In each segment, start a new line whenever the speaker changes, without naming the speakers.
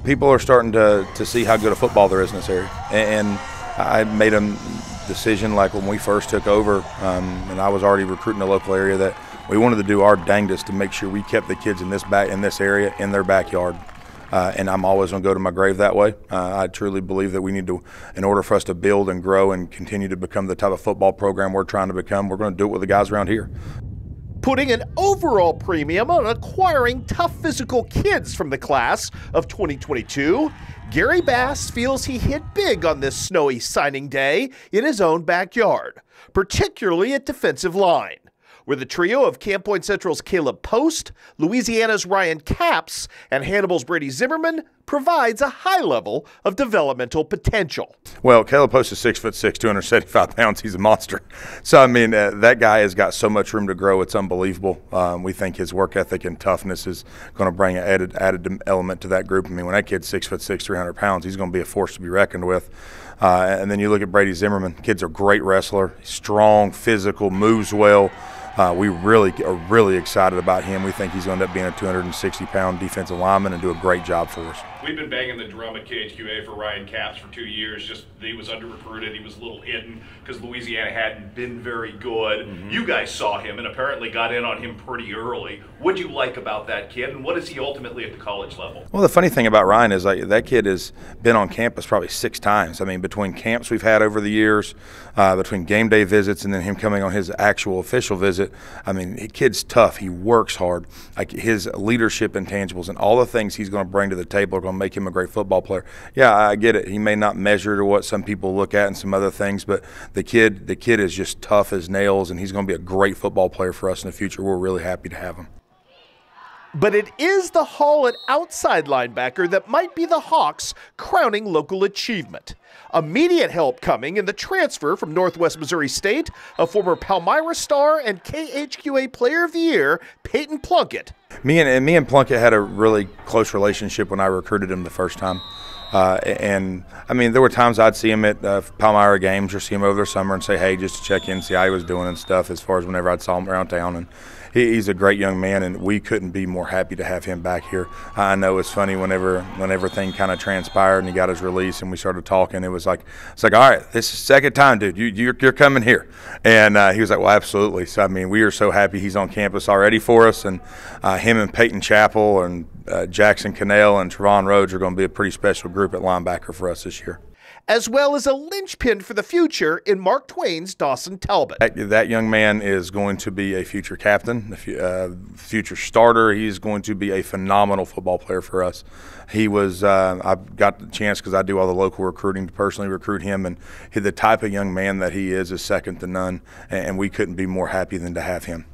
People are starting to see how good a football there is in this area. And I made a decision, like when we first took over, and I was already recruiting the local area, that we wanted to do our dangest to make sure we kept the kids in this area in their backyard. And I'm always going to go to my grave that way. I truly believe that we need to, in order for us to build and grow and continue to become the type of football program we're trying to become, we're going to do it with the guys around here.
Putting an overall premium on acquiring tough physical kids from the class of 2022, Gary Bass feels he hit big on this snowy signing day in his own backyard, particularly at defensive line, where the trio of Camp Point Central's Caleb Post, Louisiana's Ryan Capps, and Hannibal's Brady Zimmerman provides a high level of developmental potential.
Well, Caleb Post is 6'6", 275 pounds. He's a monster. So, I mean, that guy has got so much room to grow. It's unbelievable. We think his work ethic and toughness is going to bring an added element to that group. I mean, when that kid's 6'6", 300 pounds, he's going to be a force to be reckoned with. And then you look at Brady Zimmerman. Kid's a great wrestler, strong, physical, moves well. We really are really excited about him. We think he's going to end up being a 260-pound defensive lineman and do a great job for us.
We've been banging the drum at KHQA for Ryan Capps for 2 years. Just he was under-recruited. He was a little hidden because Louisiana hadn't been very good. You guys saw him and apparently got in on him pretty early. What do you like about that kid, and what is he ultimately at the college level?
Well, the funny thing about Ryan is that kid has been on campus probably 6 times. I mean, between camps we've had over the years, between game day visits and then him coming on his actual official visit, I mean, the kid's tough. He works hard. Like his leadership intangibles and all the things he's going to bring to the table are going to make him a great football player. Yeah, I get it. He may not measure to what some people look at and some other things, but the kid is just tough as nails, and he's going to be a great football player for us in the future. We're really happy to have him.
But it is the haul at outside linebacker that might be the Hawks' crowning local achievement. Immediate help coming in the transfer from Northwest Missouri State, a former Palmyra star and KHQA Player of the Year, Peyton Plunkett.
Me and Plunkett had a really close relationship when I recruited him the first time. And I mean, there were times I'd see him at Palmyra games or see him over the summer and say, hey, just to check in, see how he was doing and stuff, as far as whenever I'd saw him around town. And he's a great young man, and we couldn't be more happy to have him back here. I know it's funny when everything kind of transpired and he got his release and we started talking, it's like, all right, this is the second time, dude, you're coming here. And he was like, well, absolutely. So, I mean, we are so happy he's on campus already for us, and him and Peyton Chappell and Jackson Cannell and Trevon Rhodes are going to be a pretty special group at linebacker for us this year.
As well as a linchpin for the future in Mark Twain's Dawson Talbot.
That young man is going to be a future captain, a future starter. He's going to be a phenomenal football player for us. He was, I've got the chance because I do all the local recruiting to personally recruit him, and the type of young man that he is second to none, and we couldn't be more happy than to have him.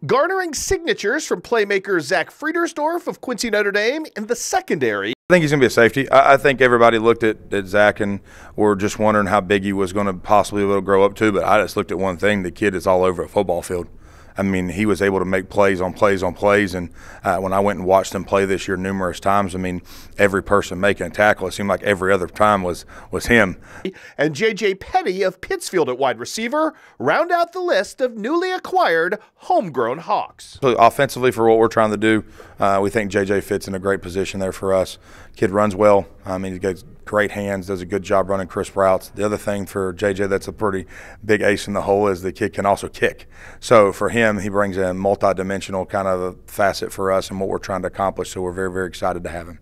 Garnering signatures from playmaker Zach Friedersdorf of Quincy, Notre Dame in the secondary.
I think he's going to be a safety. I think everybody looked at Zach and were just wondering how big he was going to possibly be able to grow up to, but I just looked at one thing. The kid is all over a football field. I mean, he was able to make plays on plays on plays, and when I went and watched him play this year numerous times, I mean, every person making a tackle, it seemed like every other time was him.
And J.J. Petty of Pittsfield at wide receiver round out the list of newly acquired homegrown Hawks.
So offensively, for what we're trying to do, we think J.J. fits in a great position there for us. Kid runs well. I mean, he's got great hands, does a good job running crisp routes. The other thing for J.J. that's a pretty big ace in the hole is the kid can also kick. So for him, he brings a multi-dimensional kind of a facet for us and what we're trying to accomplish, so we're very, very excited to have him.